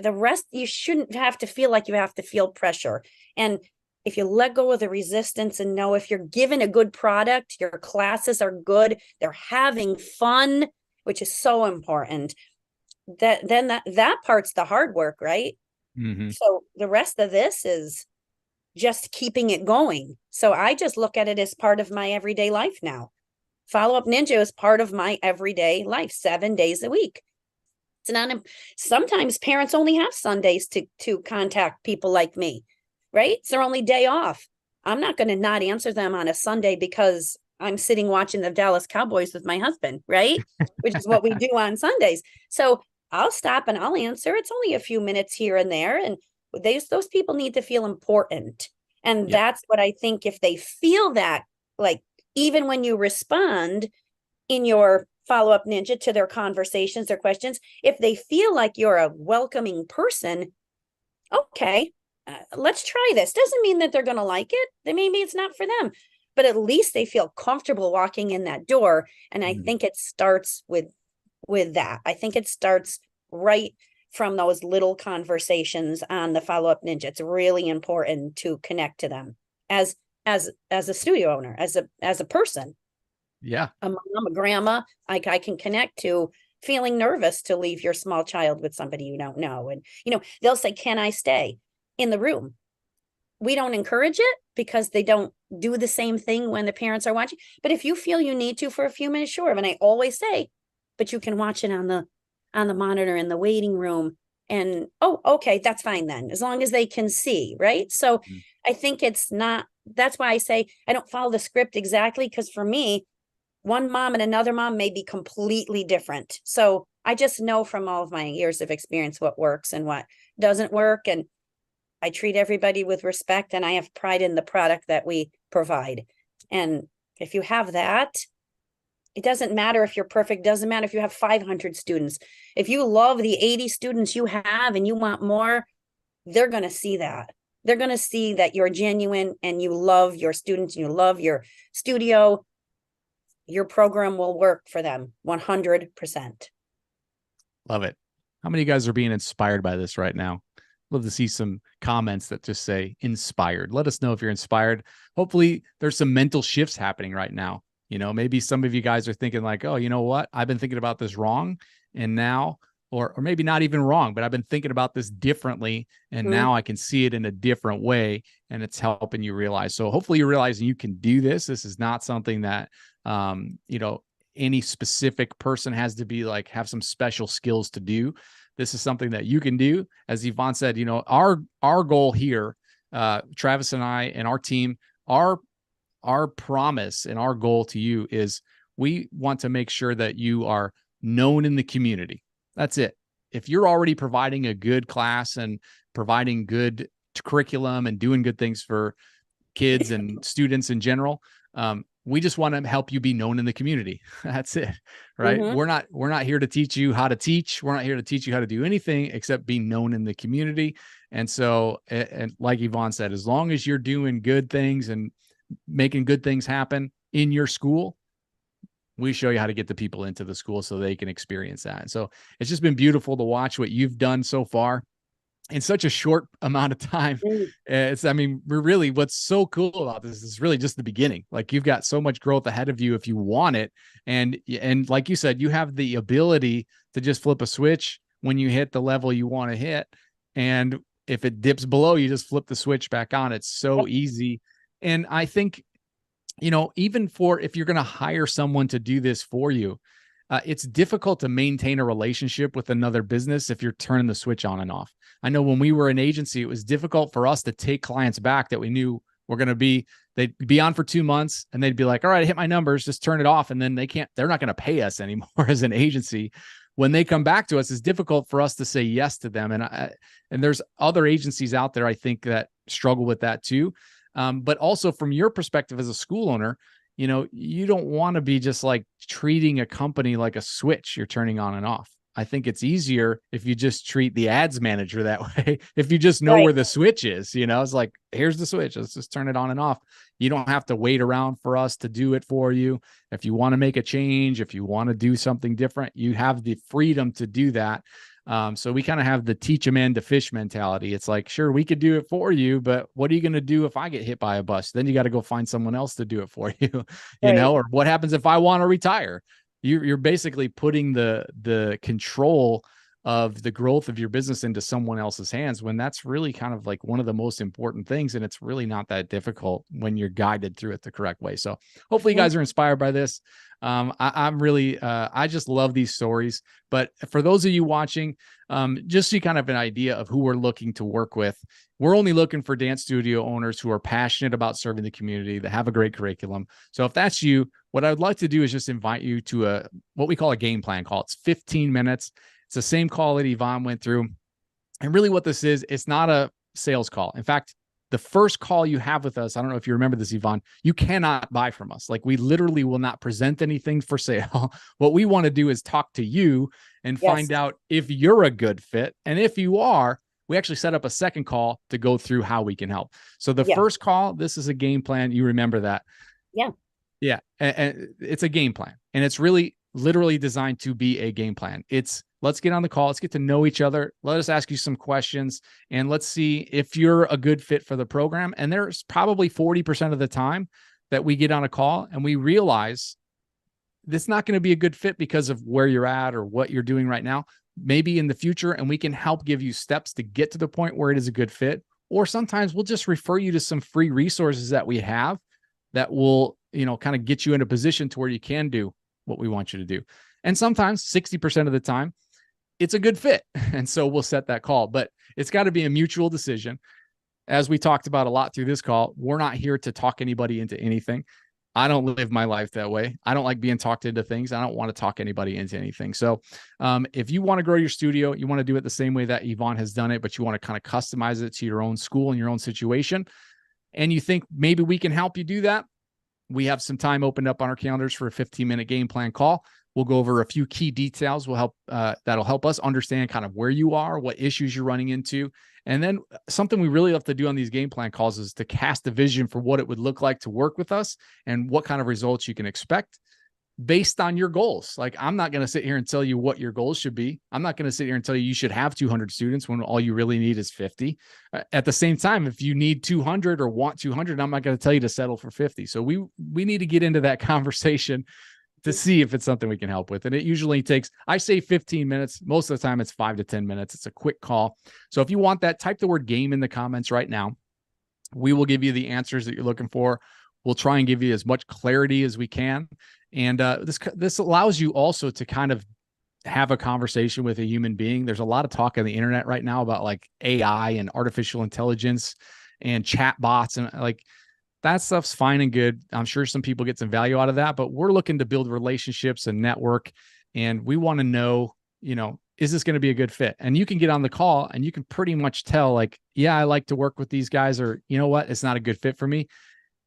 the rest, you shouldn't have to feel like you have to feel pressure. And if you let go of the resistance and know if you're given a good product, your classes are good, they're having fun, which is so important, that part's the hard work, right? Mm-hmm. So the rest of this is just keeping it going. So I just look at it as part of my everyday life now. Follow Up Ninja is part of my everyday life, 7 days a week. It's not, sometimes parents only have Sundays to contact people like me, right? It's their only day off. I'm not going to not answer them on a Sunday because I'm sitting watching the Dallas Cowboys with my husband, right? Which is what we do on Sundays. So I'll stop and I'll answer. It's only a few minutes here and there. And those people need to feel important. And that's what I think, if they feel that, like, even when you respond in your Follow Up Ninja to their conversations, their questions, if they feel like you're a welcoming person, okay, let's try this. Doesn't mean that they're going to like it. Maybe it's not for them, but at least they feel comfortable walking in that door. And I think it starts with that. I think it starts right from those little conversations on the Follow Up Ninja. It's really important to connect to them as a studio owner, as a person. Yeah. A mom, a grandma, I can connect to feeling nervous to leave your small child with somebody you don't know. And, they'll say, can I stay in the room? We don't encourage it because they don't do the same thing when the parents are watching. But if you feel you need to for a few minutes, sure. And I always say, but you can watch it on the monitor in the waiting room. And, oh, okay, that's fine then, as long as they can see, right? So I think that's why I say I don't follow the script exactly, because for me, one mom and another mom may be completely different. So I just know from all of my years of experience what works and what doesn't work. And I treat everybody with respect, and I have pride in the product that we provide. And if you have that, it doesn't matter if you're perfect, doesn't matter if you have 500 students. If you love the 80 students you have and you want more, they're going to see that. They're going to see that you're genuine and you love your students and you love your studio. Your program will work for them 100%. Love it. How many of you guys are being inspired by this right now? Love to see some comments that just say inspired. Let us know if you're inspired. Hopefully there's some mental shifts happening right now. Maybe some of you guys are thinking like, oh, you know what? I've been thinking about this wrong. And now, or maybe not even wrong, but I've been thinking about this differently. And now I can see it in a different way. And it's helping you realize. So hopefully you're realizing you can do this. This is not something that, any specific person has to be like, have some special skills to do. This is something that you can do. As Yvonne said, our goal here, Travis and I and our team, our promise and our goal to you is we want to make sure that you are known in the community. That's it. If you're already providing a good class and providing good curriculum and doing good things for kids and students in general, we just want to help you be known in the community. That's it, right? We're not here to teach you how to teach. We're not here to teach you how to do anything except be known in the community. And so, and like Yvonne said, as long as you're doing good things and making good things happen in your school, we show you how to get the people into the school so they can experience that. And so it's just been beautiful to watch what you've done so far. in such a short amount of time. Mm. I mean, we're really, what's so cool about this is really just the beginning. Like, you've got so much growth ahead of you if you want it. And like you said, you have the ability to just flip a switch when you hit the level you want to hit. And if it dips below, you just flip the switch back on. It's so Yep. easy. And I think, even for if you're going to hire someone to do this for you, it's difficult to maintain a relationship with another business if you're turning the switch on and off. I know when we were an agency, it was difficult for us to take clients back that we knew were going to they'd be on for 2 months and they'd be like, all right, I hit my numbers, just turn it off. And then they're not going to pay us anymore as an agency. When they come back to us, it's difficult for us to say yes to them. And there's other agencies out there, I think, that struggle with that too. But also from your perspective as a school owner, you don't want to be just like treating a company like a switch you're turning on and off. I think it's easier if you just treat the ads manager that way. If you just know Right. where the switch is, it's like, here's the switch. Let's just turn it on and off. You don't have to wait around for us to do it for you. If you want to make a change, if you want to do something different, you have the freedom to do that. So we kind of have the teach a man to fish mentality. It's like, sure, we could do it for you, but what are you going to do if I get hit by a bus? Then you got to go find someone else to do it for you, Right. or what happens if I want to retire? You're basically putting the control of the growth of your business into someone else's hands, when that's really kind of like one of the most important things. And it's really not that difficult when you're guided through it the correct way. So hopefully you Mhm. guys are inspired by this. I'm really, I just love these stories. But for those of you watching, just so you kind of an idea of who we're looking to work with, we're only looking for dance studio owners who are passionate about serving the community, that have a great curriculum. So if that's you, what I would like to do is just invite you to what we call a game plan call. It's 15 minutes. It's the same call that Yvonne went through. And really what this is, it's not a sales call. In fact, the first call you have with us, I don't know if you remember this, Yvonne, you cannot buy from us. Like, we literally will not present anything for sale. What we want to do is talk to you and Yes. find out if you're a good fit. And if you are, we actually set up a second call to go through how we can help. So the Yeah. first call, this is a game plan. You remember that. Yeah. Yeah. And it's a game plan. And it's really literally designed to be a game plan. It's, let's get on the call. Let's get to know each other. Let us ask you some questions and let's see if you're a good fit for the program. And there's probably 40% of the time that we get on a call and we realize this not going to be a good fit because of where you're at or what you're doing right now. Maybe in the future, and we can help give you steps to get to the point where it is a good fit. Or sometimes we'll just refer you to some free resources that we have that will, kind of get you in a position to where you can do what we want you to do. And sometimes 60% of the time, it's a good fit. And so we'll set that call, but it's got to be a mutual decision. As we talked about a lot through this call, we're not here to talk anybody into anything. I don't live my life that way. I don't like being talked into things. I don't want to talk anybody into anything. So if you want to grow your studio, you want to do it the same way that Yvonne has done it, but you want to kind of customize it to your own school and your own situation, and you think maybe we can help you do that, we have some time opened up on our calendars for a 15-minute game plan call. We'll go over a few key details. That'll help us understand kind of where you are, what issues you're running into. And then something we really have to do on these game plan calls is to cast a vision for what it would look like to work with us and what kind of results you can expect based on your goals. Like, I'm not going to sit here and tell you what your goals should be. I'm not going to sit here and tell you should have 200 students when all you really need is 50. At the same time, if you need 200 or want 200, I'm not going to tell you to settle for 50. So we need to get into that conversation to see if it's something we can help with. And it usually takes, I say 15 minutes. Most of the time it's 5 to 10 minutes. It's a quick call. So if you want that, type the word game in the comments right now. We will give you the answers that you're looking for. We'll try and give you as much clarity as we can. And this allows you also to kind of have a conversation with a human being. There's a lot of talk on the internet right now about like AI and artificial intelligence and chat bots, and like that stuff's fine and good. I'm sure some people get some value out of that, but we're looking to build relationships and network. And we want to know, is this going to be a good fit? And you can get on the call and you can pretty much tell, like, yeah, I like to work with these guys, or you know what, it's not a good fit for me.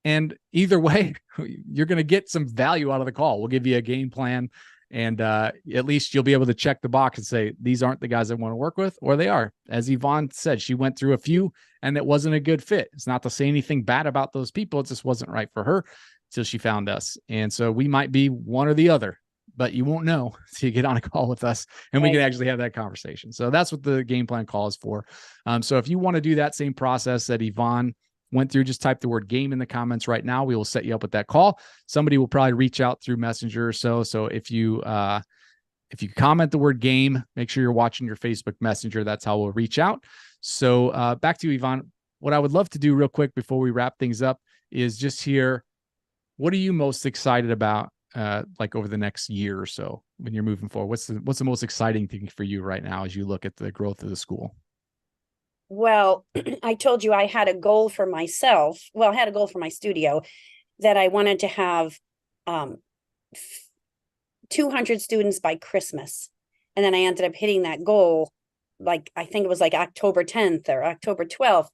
And either way, you're going to get some value out of the call. We'll give you a game plan, and at least you'll be able to check the box and say, these aren't the guys I want to work with, or they are. As Yvonne said, she went through a few and it wasn't a good fit. It's not to say anything bad about those people. It just wasn't right for her till she found us. And so we might be one or the other. but you won't know until you get on a call with us and we can actually have that conversation. So that's what the game plan call is for. So if you want to do that same process that Yvonne went through, just type the word game in the comments right now. We will set you up with that call. Somebody will probably reach out through Messenger or so. So if you comment the word game, make sure you're watching your Facebook Messenger. That's how we'll reach out. So back to you, Yvonne. What I would love to do real quick before we wrap things up is just hear, what are you most excited about like over the next year or so when you're moving forward? What's the most exciting thing for you right now as you look at the growth of the school? Well, I told you I had a goal for myself. Well, I had a goal for my studio that I wanted to have 200 students by Christmas. And then I ended up hitting that goal, like, I think it was like October 10th or October 12th,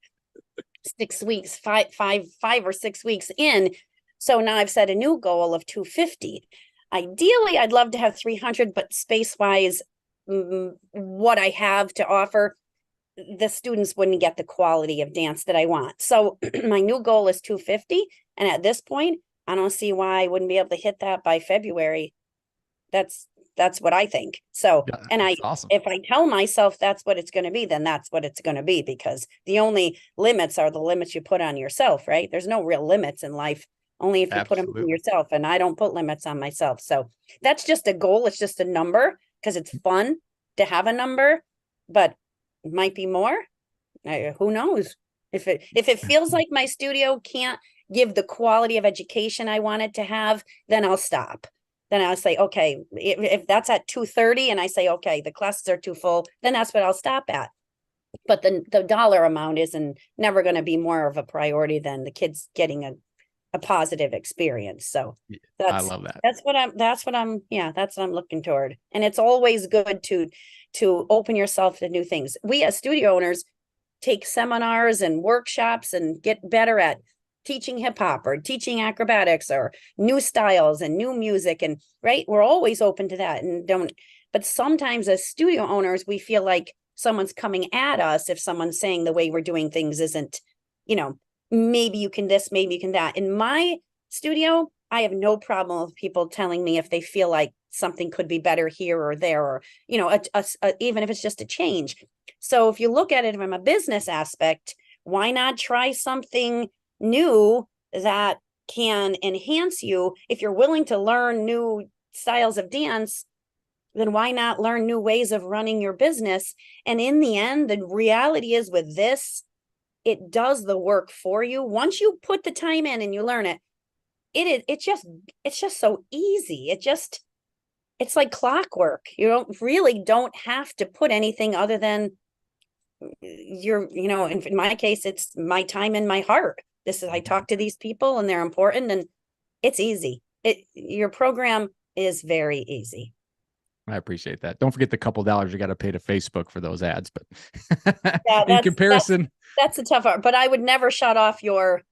6 weeks, five or 6 weeks in. So now I've set a new goal of 250. Ideally, I'd love to have 300, but space-wise, what I have to offer, the students wouldn't get the quality of dance that I want. So my new goal is 250. And at this point, I don't see why I wouldn't be able to hit that by February. That's what I think. So, yeah, and awesome. If I tell myself that's what it's going to be, then that's what it's going to be, because the only limits are the limits you put on yourself, right? There's no real limits in life, only if you put them on yourself. And I don't put limits on myself. So that's just a goal. It's just a number because it's fun to have a number, but it might be more. Who knows? If it feels like my studio can't give the quality of education I want it to have, then I'll stop. Then I'll say, okay, if that's at 230 and I say, okay, the classes are too full, then that's what I'll stop at. But the dollar amount isn't never going to be more of a priority than the kids getting a positive experience. So I love that. That's what I'm looking toward. And it's always good to open yourself to new things. We as studio owners take seminars and workshops and get better at teaching hip hop or teaching acrobatics or new styles and new music. And right, we're always open to that. But sometimes as studio owners, we feel like someone's coming at us if someone's saying the way we're doing things isn't, maybe you can this, maybe you can that. In my studio, I have no problem with people telling me if they feel like something could be better here or there, or, even if it's just a change. So if you look at it from a business aspect, why not try something new that can enhance you? If you're willing to learn new styles of dance, then why not learn new ways of running your business? And in the end, the reality is with this, it does the work for you. Once you put the time in and you learn it, it's just so easy. It's like clockwork. You don't have to put anything other than in my case, it's my time and my heart. I talk to these people and they're important, and it's easy. Your program is very easy. I appreciate that. Don't forget the couple dollars you got to pay to Facebook for those ads, but in comparison, that's a tough part. But I would never shut off your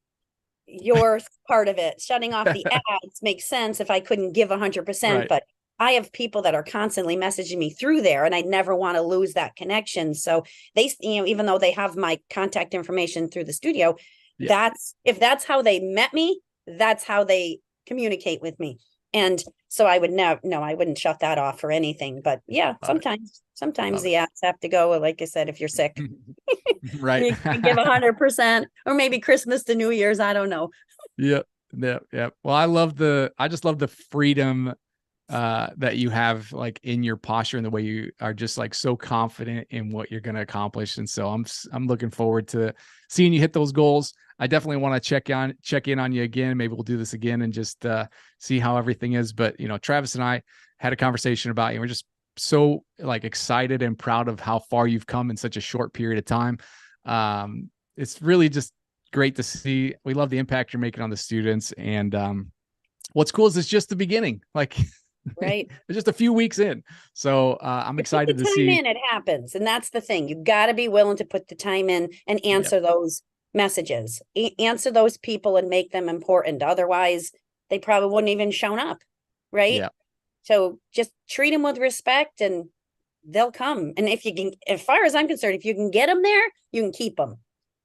part of it. Shutting off the ads makes sense if I couldn't give 100%, right. But I have people that are constantly messaging me through there, and I never want to lose that connection. So they, even though they have my contact information through the studio, if that's how they met me, that's how they communicate with me. And so I would I wouldn't shut that off for anything. But yeah, sometimes the ads have to go. Like I said, if you're sick, right, you can give 100%, or maybe Christmas to New Year's. I don't know. Yep. Well, I just love the freedom that you have, like, in your posture and the way you are just like so confident in what you're going to accomplish. And so I'm looking forward to seeing you hit those goals. I definitely want to check in on you again. Maybe we'll do this again and just see how everything is. But, Travis and I had a conversation about you. We're just so excited and proud of how far you've come in such a short period of time. It's really just great to see. We love the impact you're making on the students. And what's cool is it's just the beginning. Right. It's just a few weeks in. So I'm excited to see. It happens. And that's the thing. You got to be willing to put the time in and answer those messages, answer those people and make them important. Otherwise, they probably wouldn't even shown up. Right. Yeah. So just treat them with respect and they'll come. And if you can, as far as I'm concerned, if you can get them there, you can keep them.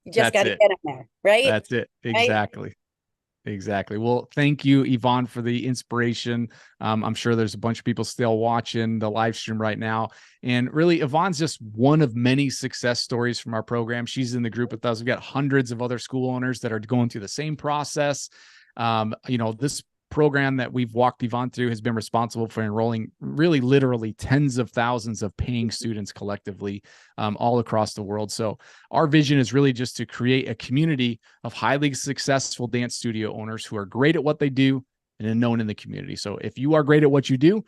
You just got to get them there. Right. That's it. Exactly. Right? Exactly. Well, thank you, Yvonne, for the inspiration. I'm sure there's a bunch of people still watching the live stream right now. And really, Yvonne's just one of many success stories from our program. She's in the group with us. We've got hundreds of other school owners that are going through the same process. This program that we've walked Yvonne through has been responsible for enrolling really literally tens of thousands of paying students collectively all across the world. So our vision is really just to create a community of highly successful dance studio owners who are great at what they do and are known in the community. So if you are great at what you do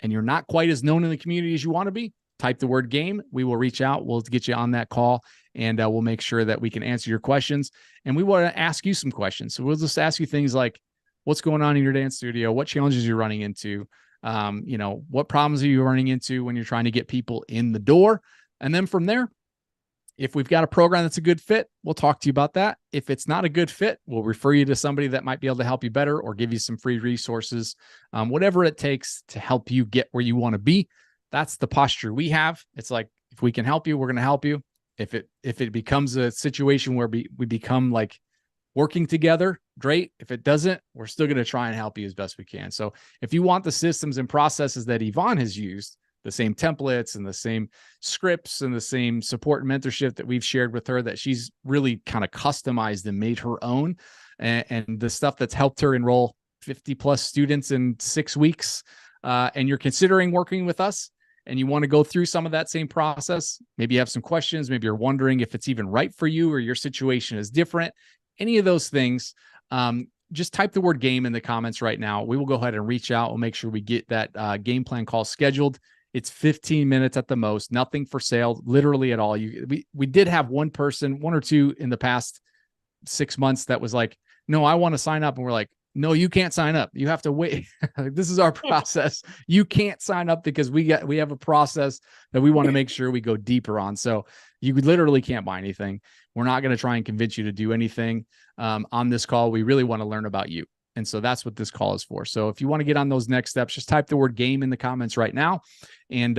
and you're not quite as known in the community as you want to be, type the word game. We will reach out. We'll get you on that call, and we'll make sure that we can answer your questions. And we want to ask you some questions. So we'll just ask you things like, what's going on in your dance studio? What challenges you're running into? What problems are you running into when you're trying to get people in the door? And then from there, if we've got a program that's a good fit, we'll talk to you about that. If it's not a good fit, we'll refer you to somebody that might be able to help you better or give you some free resources, whatever it takes to help you get where you want to be. That's the posture we have. It's like, if we can help you, we're going to help you. If it becomes a situation where we become like working together, great. If it doesn't, we're still going to try and help you as best we can. So if you want the systems and processes that Yvonne has used, the same templates and the same scripts and the same support and mentorship that we've shared with her, that she's really kind of customized and made her own, and the stuff that's helped her enroll 50 plus students in 6 weeks, and you're considering working with us and you want to go through some of that same process, maybe you have some questions, maybe you're wondering if it's even right for you or your situation is different, any of those things, just type the word game in the comments right now. We will go ahead and reach out. We'll make sure we get that game plan call scheduled. It's 15 minutes at the most, nothing for sale, literally at all. We did have one or two in the past 6 months that was like, no, I want to sign up. And we're like, no, you can't sign up. You have to wait. This is our process. You can't sign up because we have a process that we want to make sure we go deeper on. So you literally can't buy anything. We're not going to try and convince you to do anything on this call. We really want to learn about you. And so that's what this call is for. So if you want to get on those next steps, just type the word game in the comments right now. And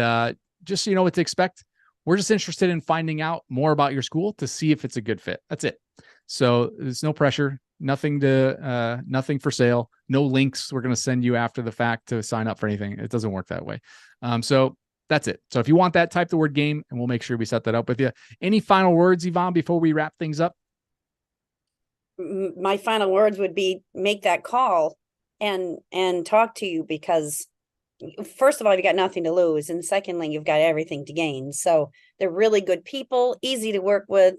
just so you know what to expect, we're just interested in finding out more about your school to see if it's a good fit. That's it. So there's no pressure, nothing for sale, no links we're going to send you after the fact to sign up for anything. It doesn't work that way. So that's it. So if you want that, type the word game and we'll make sure we set that up with you. Any final words, Yvonne, before we wrap things up? My final words would be, make that call and talk to you, because first of all, you've got nothing to lose. And secondly, you've got everything to gain. So they're really good people, easy to work with,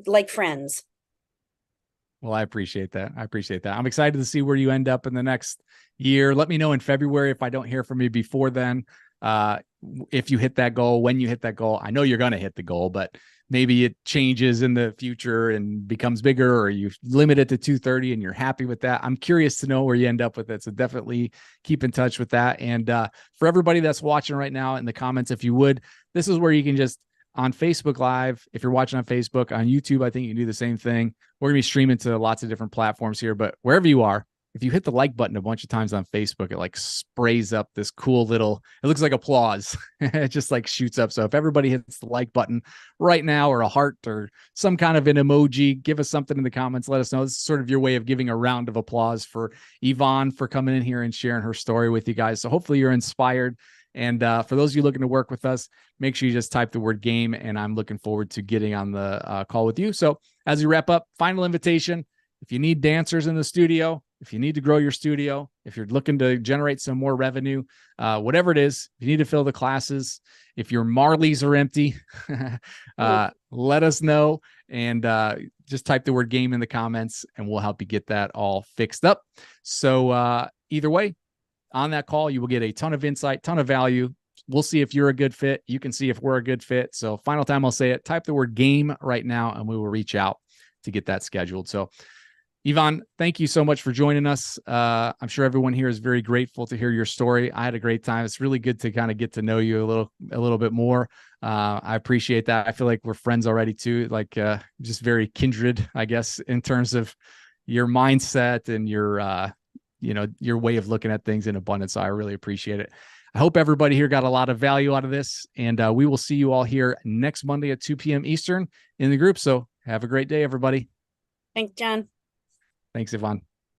like friends. Well, I appreciate that. I'm excited to see where you end up in the next year. Let me know in February if I don't hear from you before then. If you hit that goal, when you hit that goal. I know you're going to hit the goal, but maybe it changes in the future and becomes bigger, or you limit it to 230 and you're happy with that. I'm curious to know where you end up with it. So definitely keep in touch with that. And for everybody that's watching right now in the comments, if you would, this is where you can just, on Facebook Live, if you're watching on Facebook, on YouTube, I think you can do the same thing. We're going to be streaming to lots of different platforms here, but wherever you are, if you hit the like button a bunch of times on Facebook, it like sprays up this cool little, it looks like applause. It just like shoots up. So if everybody hits the like button right now, or a heart or some kind of an emoji, give us something in the comments. Let us know. This is sort of your way of giving a round of applause for Yvonne for coming in here and sharing her story with you guys. So hopefully you're inspired. And for those of you looking to work with us, make sure you just type the word game, and I'm looking forward to getting on the call with you. So as we wrap up, final invitation, if you need dancers in the studio, if you need to grow your studio, if you're looking to generate some more revenue, whatever it is, if you need to fill the classes, if your Marleys are empty, let us know, and just type the word game in the comments and we'll help you get that all fixed up. So either way, on that call, you will get a ton of insight, ton of value. We'll see if you're a good fit. You can see if we're a good fit. So final time I'll say it, type the word game right now and we will reach out to get that scheduled. So Yvonne, thank you so much for joining us. I'm sure everyone here is very grateful to hear your story. I had a great time. It's really good to kind of get to know you a little bit more. I appreciate that. I feel like we're friends already too, like just very kindred, I guess, in terms of your mindset and your way of looking at things in abundance. So I really appreciate it. I hope everybody here got a lot of value out of this, and we will see you all here next Monday at 2 p.m. Eastern in the group. So have a great day, everybody. Thanks, John. Thanks, Yvonne.